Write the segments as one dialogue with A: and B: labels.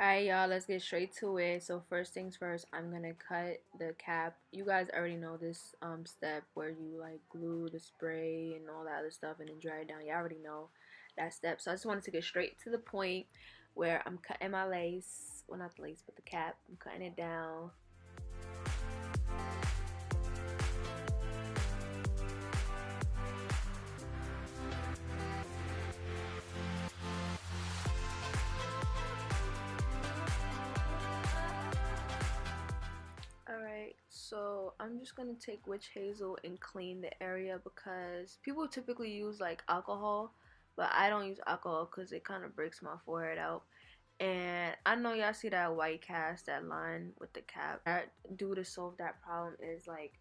A: Alright, y'all, let's get straight to it. So first things first, I'm gonna cut the cap. You guys already know this step where you like glue the spray and all that other stuff and then dry it down. You already know that step. So I just wanted to get straight to the point where I'm cutting my lace. Well, not the lace, but the cap. I'm cutting it down. Alright, so I'm just gonna take witch hazel and clean the area because people typically use like alcohol, but I don't use alcohol because it kind of breaks my forehead out. And I know y'all see that white cast, that line with the cap. That due to solve that problem is like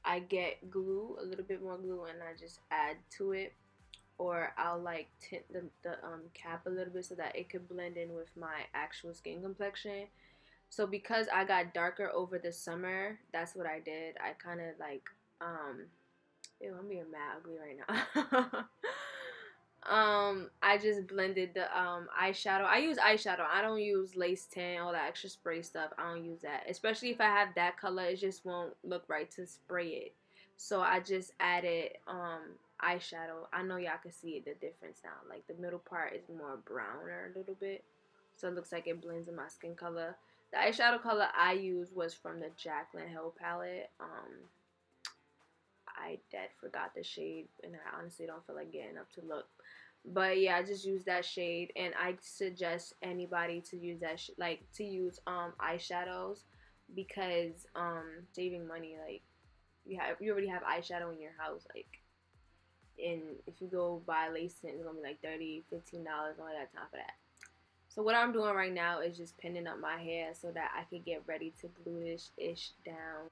A: I get glue, a little bit more glue, and I just add to it, or I'll like tint the cap a little bit so that it could blend in with my actual skin complexion. So because I got darker over the summer, that's what I did. I kind of like, ew, I'm being mad ugly right now. I just blended the eyeshadow. I use eyeshadow. I don't use lace tint, all that extra spray stuff. I don't use that. Especially if I have that color, it just won't look right to spray it. So I just added eyeshadow. I know y'all can see the difference now. Like the middle part is more browner a little bit. So it looks like it blends in my skin color. The eyeshadow color I used was from the Jaclyn Hill palette. I dead forgot the shade, and I honestly don't feel like getting up to look. But yeah, I just use that shade, and I suggest anybody to use that like to use eyeshadows because saving money. Like you already have eyeshadow in your house, like, and if you go buy lace tint, it's gonna be like $30, $15. Only got time for that. So what I'm doing right now is just pinning up my hair so that I can get ready to glue this ish down.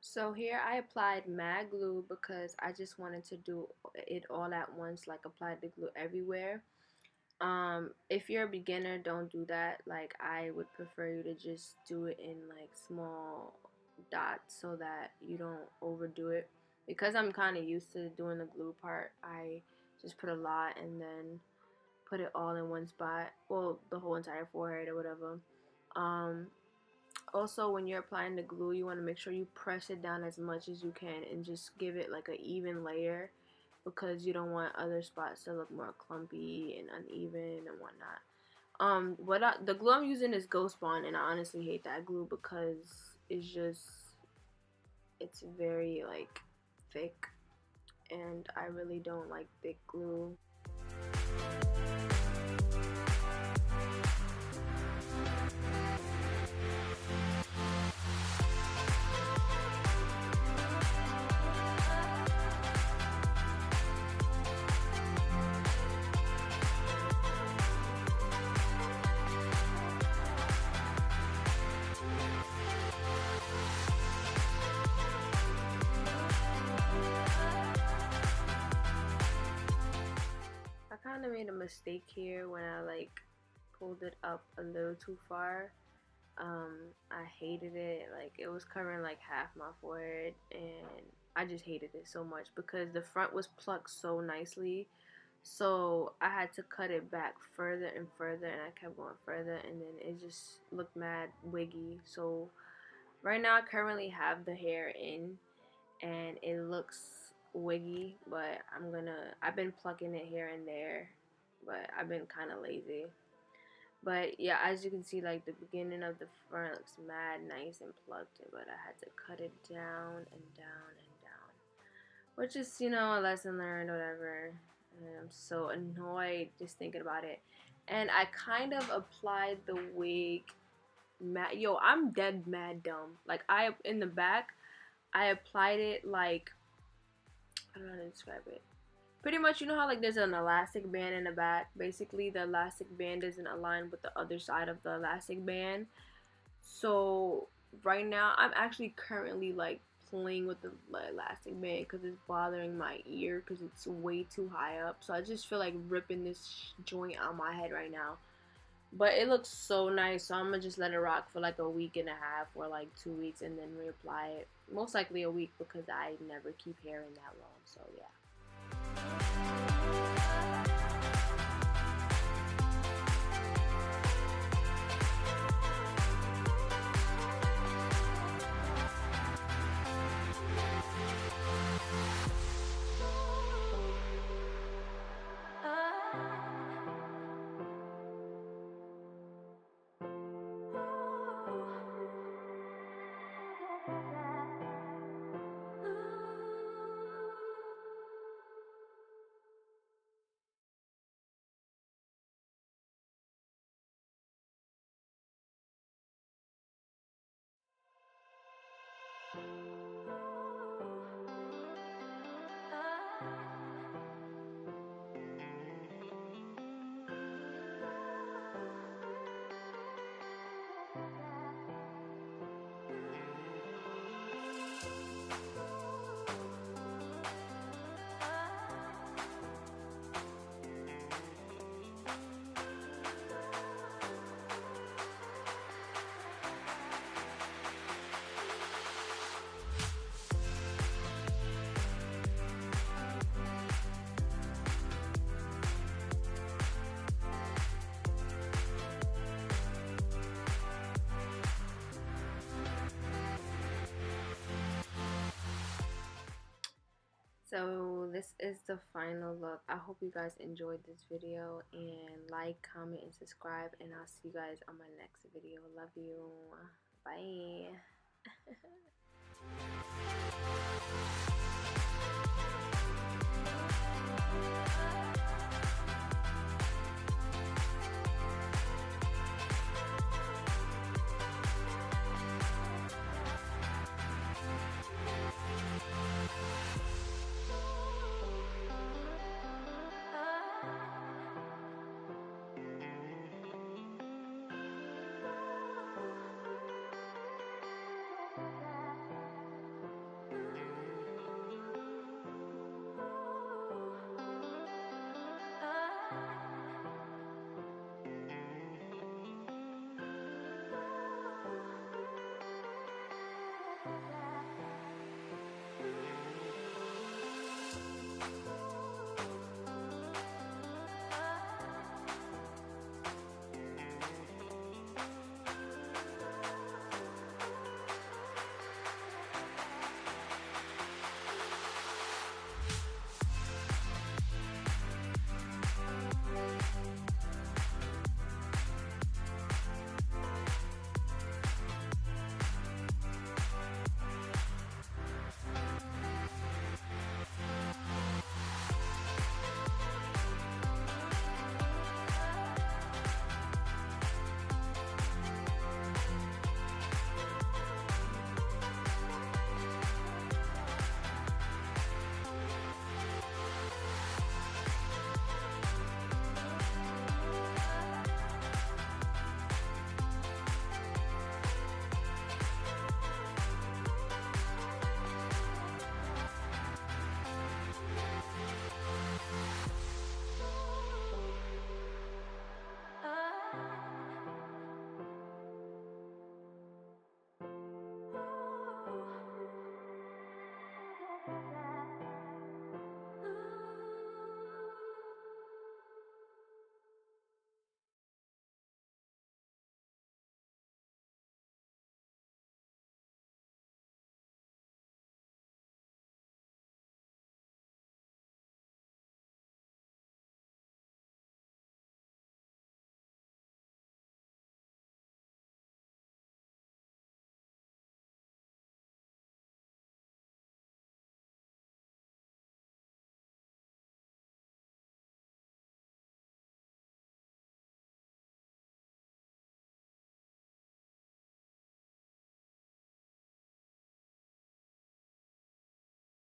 A: So here I applied mad glue because I just wanted to do it all at once, like apply the glue everywhere. If you're a beginner, don't do that. Like I would prefer you to just do it in like small dots so that you don't overdo it. Because I'm kind of used to doing the glue part, I just put a lot and then put it all in one spot. Well, the whole entire forehead or whatever. Um, Also, when you're applying the glue, you want to make sure you press it down as much as you can and just give it like an even layer because you don't want other spots to look more clumpy and uneven and whatnot. The glue I'm using is Ghost Bond, and I honestly hate that glue because it's very like thick, and I really don't like thick glue. I kind of made a mistake here when I like pulled it up a little too far. I hated it. Like it was covering like half my forehead, and I just hated it so much because the front was plucked so nicely. So I had to cut it back further and further, and I kept going further, and then it just looked mad wiggy. So right now I currently have the hair in, and it looks wiggy, but I've been plucking it here and there, but I've been kind of lazy. But yeah, as you can see, like the beginning of the front looks mad nice and plucked, but I had to cut it down and down and down, which is, a lesson learned, whatever. And I'm so annoyed just thinking about it. And I kind of applied the wig mad. Yo, I'm dead mad dumb. Like, in the back, I applied it like, I don't know how to describe it. Pretty much, you know how like there's an elastic band in the back? Basically, the elastic band isn't aligned with the other side of the elastic band. So right now, I'm actually currently like playing with the elastic band because it's bothering my ear because it's way too high up. So I just feel like ripping this joint out my head right now. But it looks so nice, so I'm gonna just let it rock for like a week and a half or like 2 weeks and then reapply it. Most likely a week because I never keep hair in that long, so yeah. So this is the final look. I hope you guys enjoyed this video, and like, comment, and subscribe, and I'll see you guys on my next video. Love you. Bye.